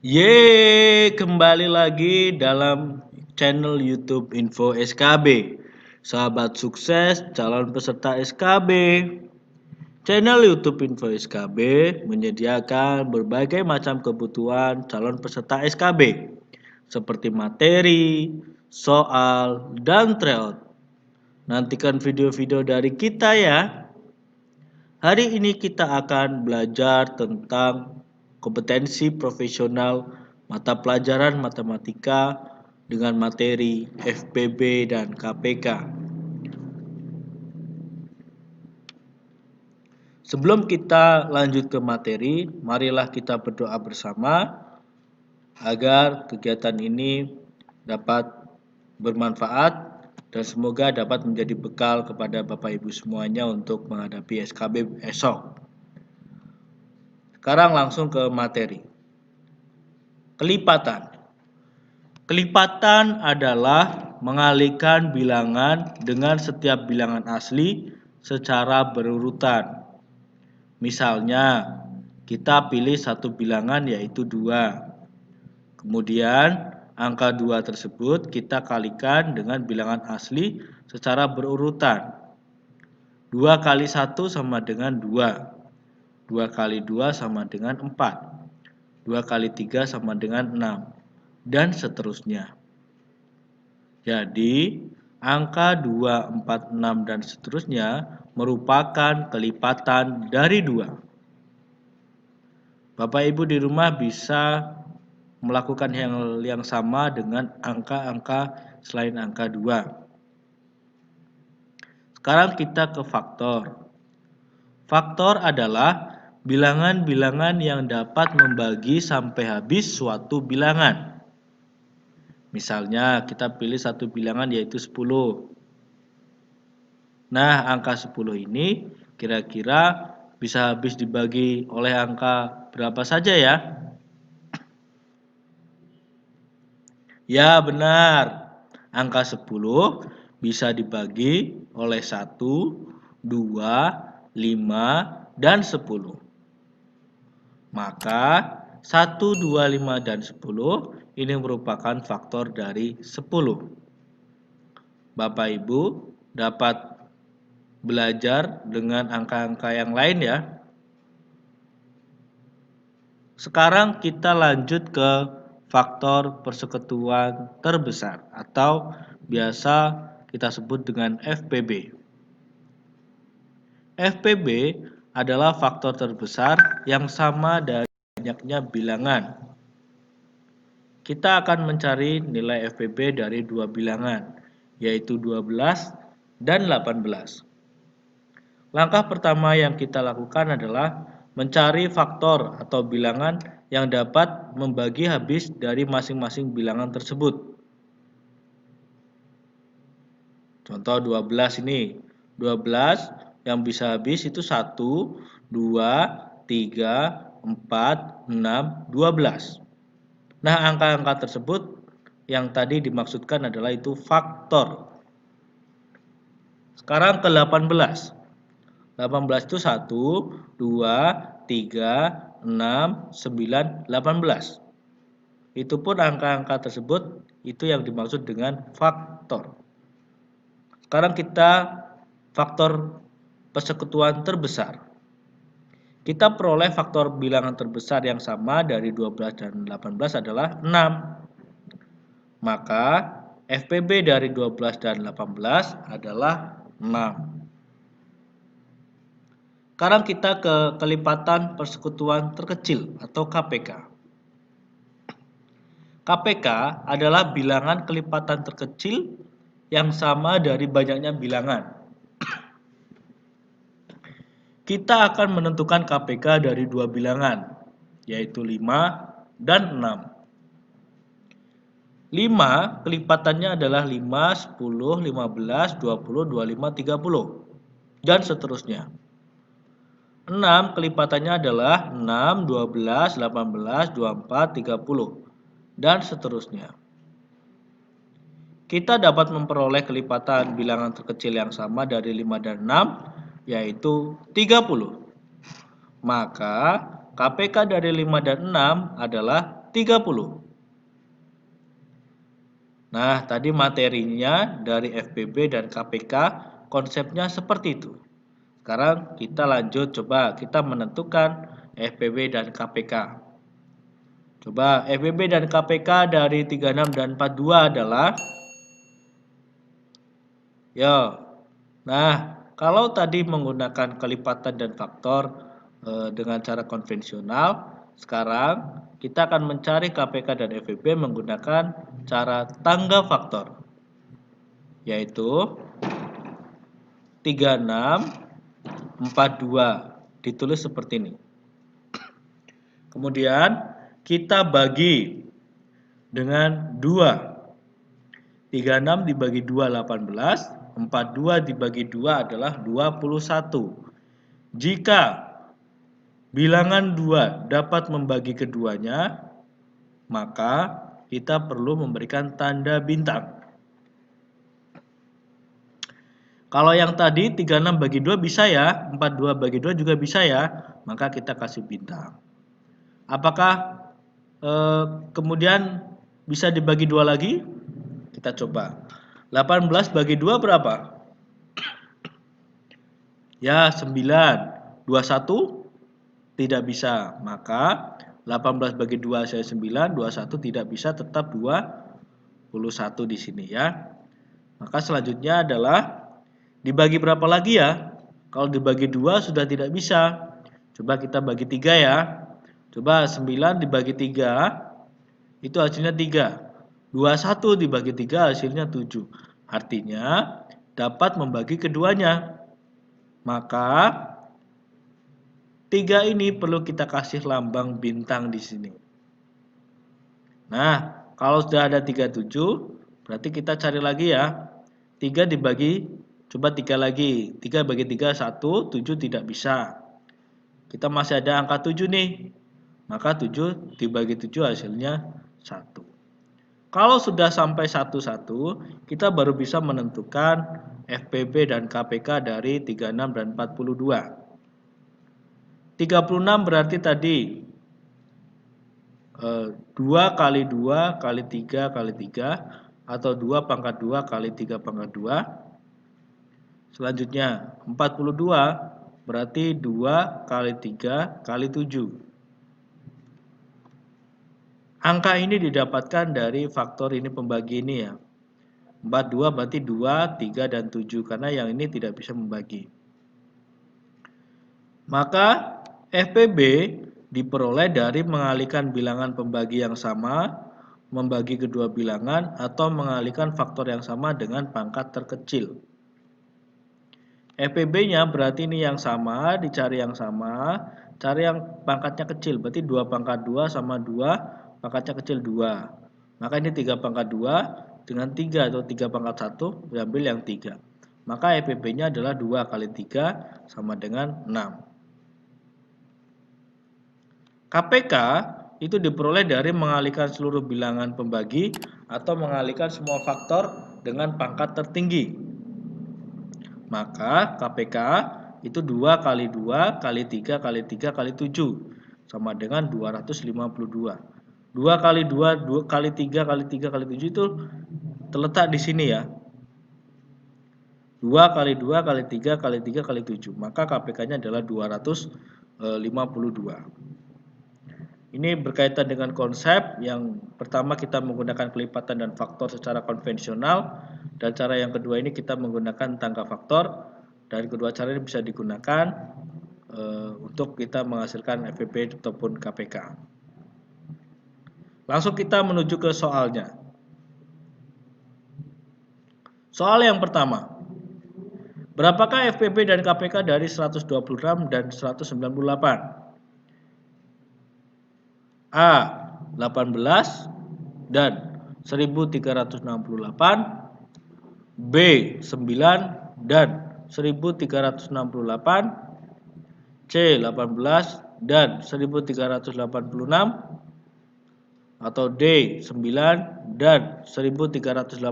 Kembali lagi dalam channel YouTube Info SKB. Sahabat sukses calon peserta SKB. Channel YouTube Info SKB menyediakan berbagai macam kebutuhan calon peserta SKB seperti materi, soal, dan tryout. Nantikan video-video dari kita ya. Hari ini kita akan belajar tentang kompetensi profesional mata pelajaran matematika dengan materi FPB dan KPK. Sebelum kita lanjut ke materi, marilah kita berdoa bersama agar kegiatan ini dapat bermanfaat dan semoga dapat menjadi bekal kepada Bapak Ibu semuanya untuk menghadapi SKB esok. Sekarang langsung ke materi. Kelipatan. Kelipatan adalah mengalihkan bilangan dengan setiap bilangan asli secara berurutan. Misalnya, kita pilih satu bilangan yaitu 2. Kemudian, angka 2 tersebut kita kalikan dengan bilangan asli secara berurutan. 2 kali 1 sama dengan 2. 2 kali 2 sama dengan 4. 2 kali 3 sama dengan 6. Dan seterusnya. Jadi, angka 2, 4, 6, dan seterusnya merupakan kelipatan dari 2. Bapak Ibu di rumah bisa melakukan hal yang sama dengan angka-angka selain angka 2. Sekarang kita ke faktor. Faktor adalah bilangan-bilangan yang dapat membagi sampai habis suatu bilangan. Misalnya kita pilih satu bilangan yaitu 10. Nah, angka 10 ini kira-kira bisa habis dibagi oleh angka berapa saja ya? Ya, benar. Angka 10 bisa dibagi oleh 1, 2, 5, dan 10. Maka 1, 2, 5, dan 10 ini merupakan faktor dari 10. Bapak Ibu dapat belajar dengan angka-angka yang lain ya. Sekarang kita lanjut ke faktor persekutuan terbesar atau biasa kita sebut dengan FPB. FPB adalah faktor terbesar yang sama dari banyaknya bilangan. Kita akan mencari nilai FPB dari dua bilangan, yaitu 12 dan 18. Langkah pertama yang kita lakukan adalah mencari faktor atau bilangan yang dapat membagi habis dari masing-masing bilangan tersebut. Contoh 12 ini. 12 yang bisa habis itu 1, 2, 3, 4, 6, 12. Nah, angka-angka tersebut yang tadi dimaksudkan adalah itu faktor. Sekarang ke 18. 18 itu 1, 2, 3, 6, 9, 18. Itu pun angka-angka tersebut itu yang dimaksud dengan faktor. Sekarang kita faktor persekutuan terbesar. Kita peroleh faktor bilangan terbesar yang sama dari 12 dan 18 adalah 6. Maka FPB dari 12 dan 18 adalah 6. Sekarang kita ke kelipatan persekutuan terkecil atau KPK. KPK adalah bilangan kelipatan terkecil yang sama dari banyaknya bilangan. Kita akan menentukan KPK dari dua bilangan, yaitu 5 dan 6. 5 kelipatannya adalah 5, 10, 15, 20, 25, 30, dan seterusnya. 6 kelipatannya adalah 6, 12, 18, 24, 30, dan seterusnya. Kita dapat memperoleh kelipatan bilangan terkecil yang sama dari 5 dan 6, yaitu 30. Maka KPK dari 5 dan 6 adalah 30. Nah, tadi materinya dari FPB dan KPK konsepnya seperti itu. Sekarang kita lanjut, coba kita menentukan FPB dan KPK. Coba FPB dan KPK dari 36 dan 42 adalah Nah, kalau tadi menggunakan kelipatan dan faktor dengan cara konvensional, sekarang kita akan mencari KPK dan FPB menggunakan cara tangga faktor, yaitu 36, 42, ditulis seperti ini. Kemudian kita bagi dengan 2. 36 dibagi 2, 18. 42 dibagi 2 adalah 21. Jika bilangan 2 dapat membagi keduanya, maka kita perlu memberikan tanda bintang. Kalau yang tadi 36 bagi 2 bisa ya, 42 bagi 2 juga bisa ya, maka kita kasih bintang. Apakah kemudian bisa dibagi 2 lagi? Kita coba. 18 bagi 2 berapa? Ya, 9. 21 tidak bisa. Maka 18 bagi 2 saya 9, 21 tidak bisa, tetap 21 di sini ya. Maka selanjutnya adalah dibagi berapa lagi ya? Kalau dibagi 2 sudah tidak bisa. Coba kita bagi 3 ya. Coba 9 dibagi 3 itu hasilnya 3. 21 dibagi 3 hasilnya 7. Artinya dapat membagi keduanya. Maka 3 ini perlu kita kasih lambang bintang di sini. Nah, kalau sudah ada 37, berarti kita cari lagi ya. 3 dibagi, coba 3 lagi. 3 bagi 3, 1, 7 tidak bisa. Kita masih ada angka 7 nih. Maka 7 dibagi 7 hasilnya 1. Kalau sudah sampai 1-1, kita baru bisa menentukan FPB dan KPK dari 36 dan 42. 36 berarti tadi 2 kali 2 kali 3 kali 3 atau 2 pangkat 2 kali 3 pangkat 2. Selanjutnya 42 berarti 2 kali 3 kali 7. Angka ini didapatkan dari faktor ini pembagi ini ya. 42 berarti 2, 3, dan 7 karena yang ini tidak bisa membagi. Maka FPB diperoleh dari mengalihkan bilangan pembagi yang sama, membagi kedua bilangan, atau mengalihkan faktor yang sama dengan pangkat terkecil. FPB-nya berarti ini yang sama, dicari yang sama, cari yang pangkatnya kecil, berarti 2 pangkat 2 sama 2, pangkatnya kecil 2. Maka ini 3 pangkat 2 dengan 3 atau 3 pangkat 1, diambil yang 3. Maka FPB-nya adalah 2 kali 3 sama dengan 6. KPK itu diperoleh dari mengalihkan seluruh bilangan pembagi atau mengalihkan semua faktor dengan pangkat tertinggi. Maka KPK itu 2 kali 2 kali 3 kali 3 kali 7 sama dengan 252. 2 kali 2, 2 kali 3 kali 3 kali 7 itu terletak di sini ya. 2 kali 2 kali 3 kali 3 kali 7. Maka KPK-nya adalah 252. Ini berkaitan dengan konsep yang pertama kita menggunakan kelipatan dan faktor secara konvensional, dan cara yang kedua ini kita menggunakan tangga faktor, dan kedua cara ini bisa digunakan untuk kita menghasilkan FPB ataupun KPK. Langsung kita menuju ke soalnya. Soal yang pertama, berapakah FPB dan KPK dari 126 dan 198? A 18 dan 1368, B 9 dan 1368, C 18 dan 1386, atau D 9 dan 1386,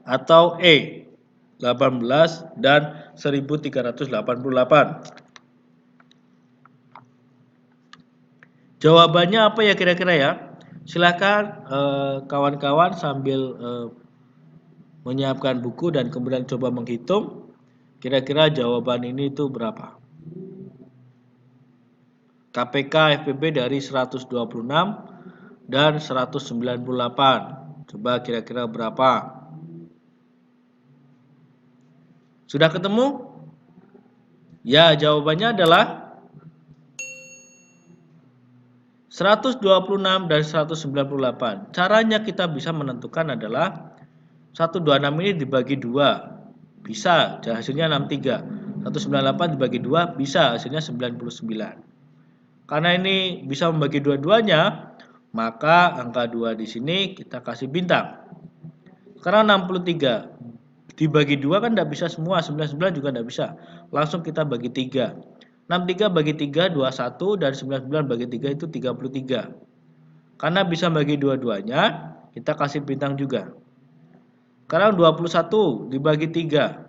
atau E 18 dan 1388. Jawabannya apa ya kira-kira ya? Silahkan kawan-kawan sambil menyiapkan buku dan kemudian coba menghitung kira-kira jawaban ini itu berapa. KPK FPB dari 126 dan 198. Coba kira-kira berapa? Sudah ketemu? Ya, jawabannya adalah 126 dan 198. Caranya kita bisa menentukan adalah 126 ini dibagi 2. Bisa, hasilnya 63. 198 dibagi 2 bisa, hasilnya 99. Karena ini bisa membagi dua-duanya, maka angka 2 di sini kita kasih bintang. Sekarang 63 dibagi 2 kan tidak bisa semua, 99 juga tidak bisa. Langsung kita bagi 3. 63 bagi 3 21 dan 99 bagi 3 itu 33. Karena bisa bagi dua-duanya, kita kasih bintang juga. Sekarang 21 dibagi 3.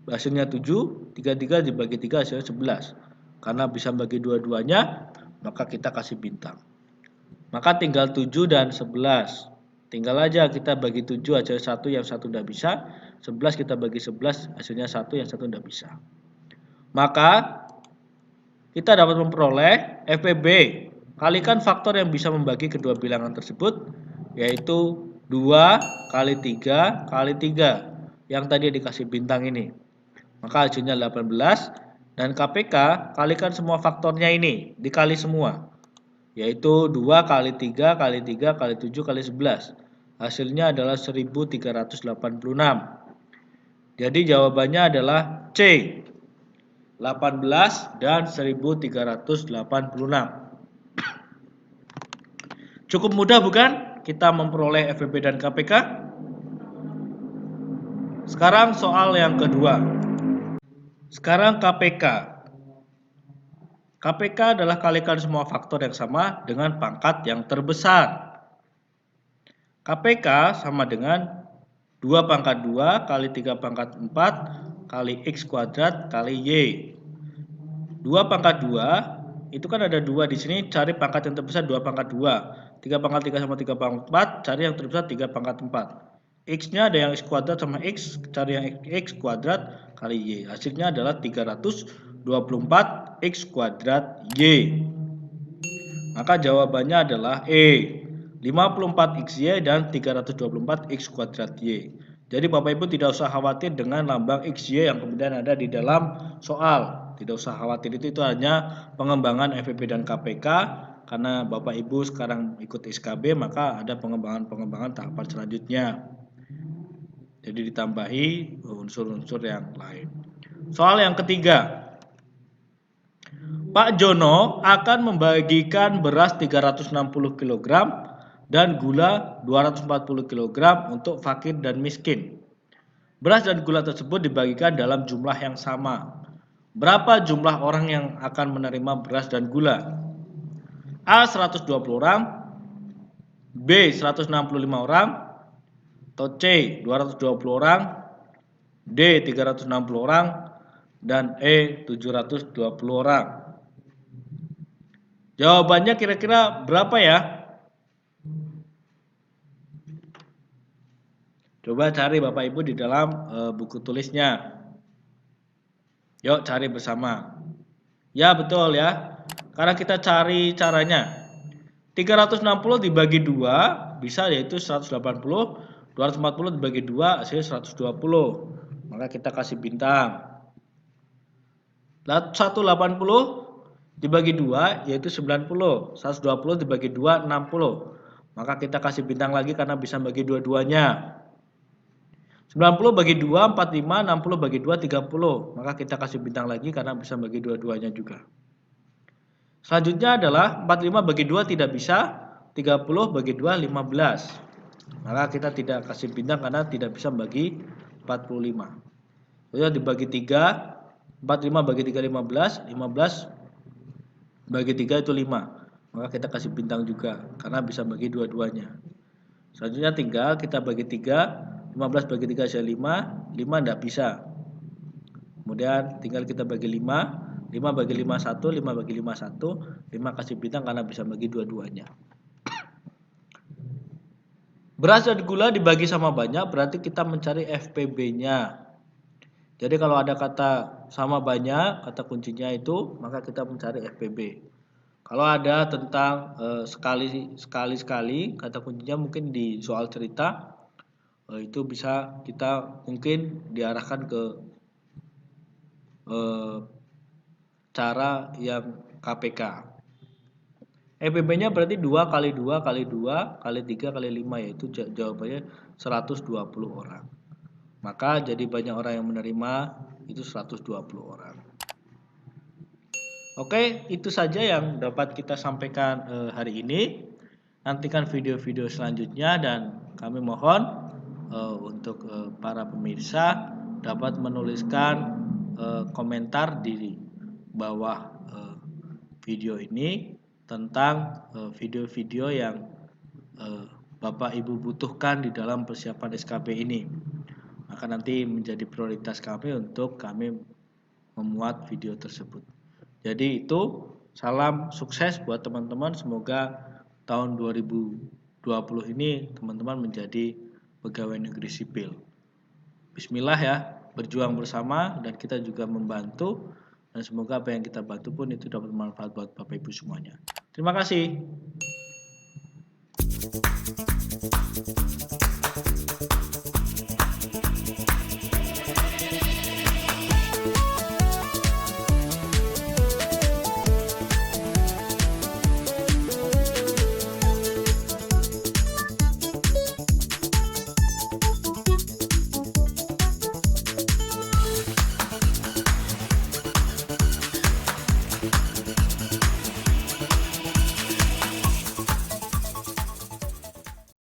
Hasilnya 7, 33 dibagi 3 hasilnya 11. Karena bisa bagi dua-duanya, maka kita kasih bintang. Maka tinggal 7 dan 11. Tinggal aja kita bagi 7 hasilnya 1, yang 1 tidak bisa. 11 kita bagi 11 hasilnya 1, yang 1 tidak bisa. Maka kita dapat memperoleh FPB. Kalikan faktor yang bisa membagi kedua bilangan tersebut, yaitu 2 kali 3 kali 3. Yang tadi dikasih bintang ini. Maka hasilnya 18. Dan KPK kalikan semua faktornya ini. Dikali semua. Yaitu 2 kali 3 kali 3 kali 7 kali 11. Hasilnya adalah 1386. Jadi jawabannya adalah C. 18 dan 1386. Cukup mudah bukan kita memperoleh FPB dan KPK? Sekarang soal yang kedua. Sekarang KPK. KPK adalah kalikan semua faktor yang sama dengan pangkat yang terbesar. KPK sama dengan 2 pangkat 2 kali 3 pangkat 4 kali X kuadrat kali Y. 2 pangkat 2 itu kan ada 2 di sini, cari pangkat yang terbesar 2 pangkat 2. 3 pangkat 3 sama 3 pangkat 4, cari yang terbesar 3 pangkat 4. X-nya ada yang X kuadrat sama X, cari yang X kuadrat kali Y. Hasilnya adalah 324 X kuadrat Y. Maka jawabannya adalah E. 54 XY dan 324 X kuadrat Y. Jadi Bapak Ibu tidak usah khawatir dengan lambang XY yang kemudian ada di dalam soal. Tidak usah khawatir, itu hanya pengembangan FPB dan KPK. Karena Bapak Ibu sekarang ikut SKB, maka ada pengembangan tahapan selanjutnya. Jadi ditambahi unsur-unsur yang lain. Soal yang ketiga. Pak Jono akan membagikan beras 360 kg dan gula 240 kg untuk fakir dan miskin. Beras dan gula tersebut dibagikan dalam jumlah yang sama. Berapa jumlah orang yang akan menerima beras dan gula? A 120 orang, B 165 orang, atau C 220 orang, D 360 orang, dan E 720 orang. Jawabannya kira-kira berapa ya? Coba cari Bapak Ibu di dalam buku tulisnya. Yuk cari bersama. Ya betul ya. Karena kita cari caranya. 360 dibagi 2 bisa yaitu 180. 240 dibagi 2 hasilnya 120. Maka kita kasih bintang. 180 dibagi 2 yaitu 90. 120 dibagi 2 60. Maka kita kasih bintang lagi karena bisa bagi dua-duanya. 90 bagi 2 45, 60 bagi 2 30. Maka kita kasih bintang lagi karena bisa bagi dua-duanya juga. Selanjutnya adalah 45 bagi 2 tidak bisa, 30 bagi 2 15. Maka kita tidak kasih bintang karena tidak bisa bagi 45. Jadi dibagi 3, 45 bagi 3 15, 15 bagi 3 itu 5. Maka kita kasih bintang juga karena bisa bagi dua-duanya. Selanjutnya tinggal kita bagi 3, 15 bagi 3 hasil 5, 5 tidak bisa. Kemudian tinggal kita bagi 5, 5 bagi 5 1, 5 bagi 5 1, 5 kasih bintang karena bisa bagi dua-duanya. Beras dan gula dibagi sama banyak berarti kita mencari FPB-nya. Jadi kalau ada kata sama banyak, kata kuncinya itu, maka kita mencari FPB. Kalau ada tentang sekali, kata kuncinya mungkin di soal cerita, itu bisa kita mungkin diarahkan ke cara yang KPK. FPB-nya berarti 2 kali 2 kali 2 kali 3 kali 5, yaitu jawabannya 120 orang. Maka jadi banyak orang yang menerima itu 120 orang. Oke, itu saja yang dapat kita sampaikan hari ini. Nantikan video-video selanjutnya dan kami mohon untuk para pemirsa dapat menuliskan komentar di bawah video ini tentang video-video yang Bapak Ibu butuhkan di dalam persiapan SKP ini. Maka nanti menjadi prioritas kami untuk kami memuat video tersebut. Jadi itu salam sukses buat teman-teman. Semoga tahun 2020 ini teman-teman menjadi pegawai negeri sipil. Bismillah ya, berjuang bersama dan kita juga membantu. Dan semoga apa yang kita bantu pun itu dapat bermanfaat buat Bapak Ibu semuanya. Terima kasih.